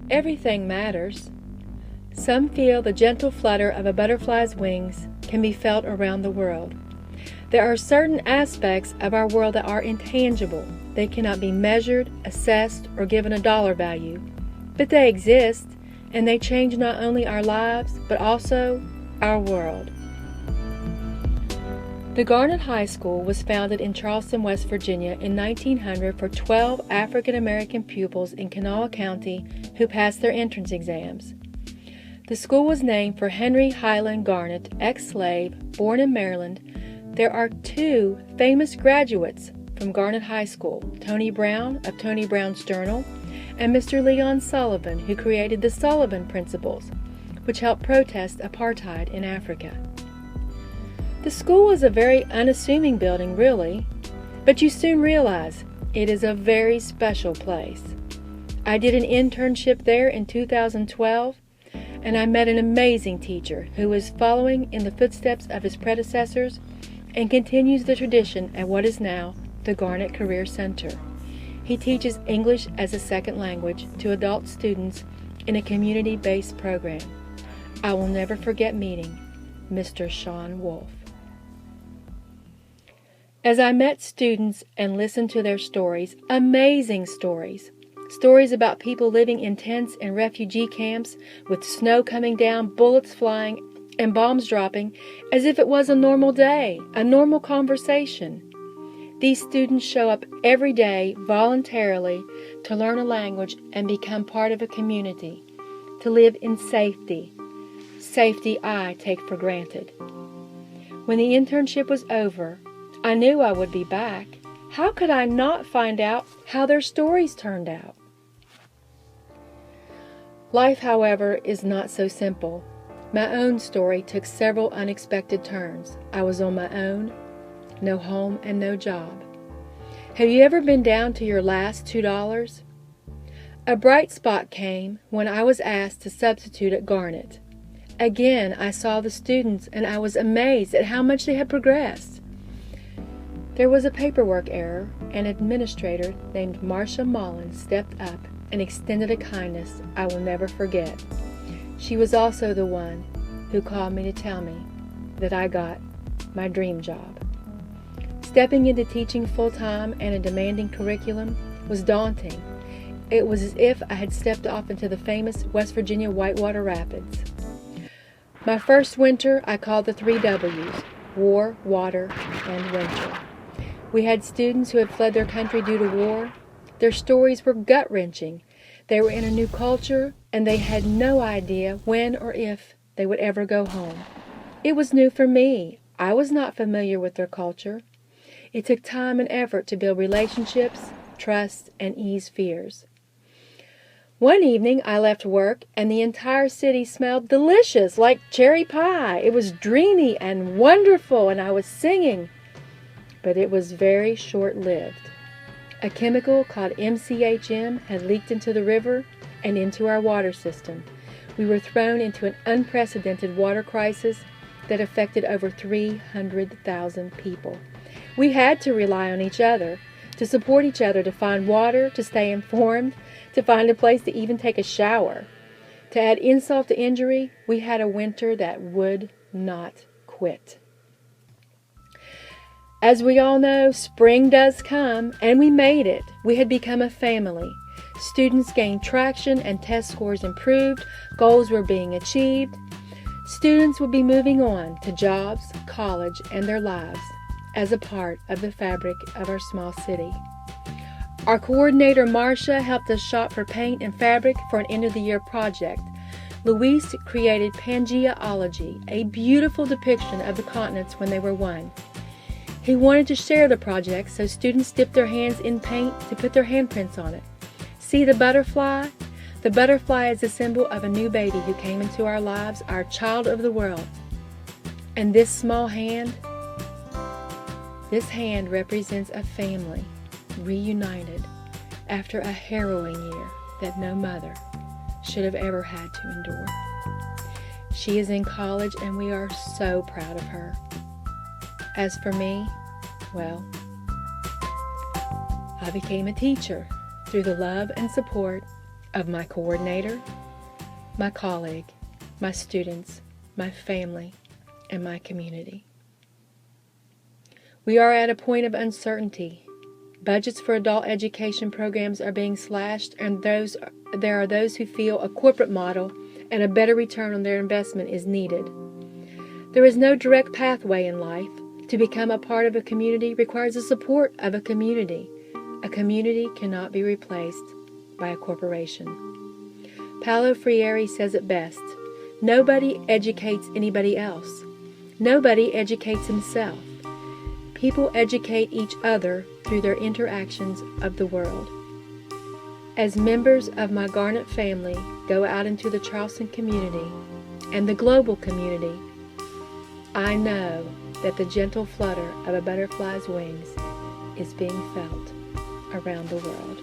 Everything matters. Some feel the gentle flutter of a butterfly's wings can be felt around the world. There are certain aspects of our world that are intangible. They cannot be measured, assessed, or given a dollar value. But they exist, and they change not only our lives, but also our world. The Garnet High School was founded in Charleston, West Virginia in 1900 for 12 African American pupils in Kanawha County who passed their entrance exams. The school was named for Henry Highland Garnet, ex-slave, born in Maryland. There are two famous graduates from Garnet High School, Tony Brown of Tony Brown's Journal, and Mr. Leon Sullivan, who created the Sullivan Principles, which helped protest apartheid in Africa. The school was a very unassuming building, really, but you soon realize it is a very special place. I did an internship there in 2012, and I met an amazing teacher who is following in the footsteps of his predecessors and continues the tradition at what is now the Garnet Career Center. He teaches English as a second language to adult students in a community-based program. I will never forget meeting Mr. Sean Wolf. As I met students and listened to their stories, amazing stories about people living in tents in refugee camps with snow coming down, bullets flying, and bombs dropping as if it was a normal day, a normal conversation. These students show up every day voluntarily to learn a language and become part of a community, to live in safety. Safety I take for granted. When the internship was over, I knew I would be back. How could I not find out how their stories turned out? Life, however, is not so simple. My own story took several unexpected turns. I was on my own, no home and no job. Have you ever been down to your last $2? A bright spot came when I was asked to substitute at Garnet. Again, I saw the students and I was amazed at how much they had progressed. There was a paperwork error. An administrator named Marcia Mullins stepped up and extended a kindness I will never forget. She was also the one who called me to tell me that I got my dream job. Stepping into teaching full-time and a demanding curriculum was daunting. It was as if I had stepped off into the famous West Virginia Whitewater Rapids. My first winter I called the 3 W's: war, water, and winter. We had students who had fled their country due to war. Their stories were gut-wrenching. They were in a new culture, and they had no idea when or if they would ever go home. It was new for me. I was not familiar with their culture. It took time and effort to build relationships, trust, and ease fears. One evening I left work, and the entire city smelled delicious, like cherry pie. It was dreamy and wonderful, and I was singing. But it was very short-lived. A chemical called MCHM had leaked into the river and into our water system. We were thrown into an unprecedented water crisis that affected over 300,000 people. We had to rely on each other, to support each other, to find water, to stay informed, to find a place to even take a shower. To add insult to injury, we had a winter that would not quit. As we all know, spring does come, and we made it. We had become a family. Students gained traction and test scores improved. Goals were being achieved. Students would be moving on to jobs, college, and their lives as a part of the fabric of our small city. Our coordinator, Marcia, helped us shop for paint and fabric for an end-of-the-year project. Luis created Pangeaology, a beautiful depiction of the continents when they were one. He wanted to share the project, so students dipped their hands in paint to put their handprints on it. See the butterfly? The butterfly is a symbol of a new baby who came into our lives, our child of the world. And this small hand, this hand represents a family reunited after a harrowing year that no mother should have ever had to endure. She is in college, and we are so proud of her. As for me, well, I became a teacher through the love and support of my coordinator, my colleague, my students, my family, and my community. We are at a point of uncertainty. Budgets for adult education programs are being slashed, and there are those who feel a corporate model and a better return on their investment is needed. There is no direct pathway in life. To become a part of a community requires the support of a community. A community cannot be replaced by a corporation. Paulo Freire says it best: nobody educates anybody else. Nobody educates himself. People educate each other through their interactions of the world. As members of my Garnet family go out into the Charleston community and the global community, I know that the gentle flutter of a butterfly's wings is being felt around the world.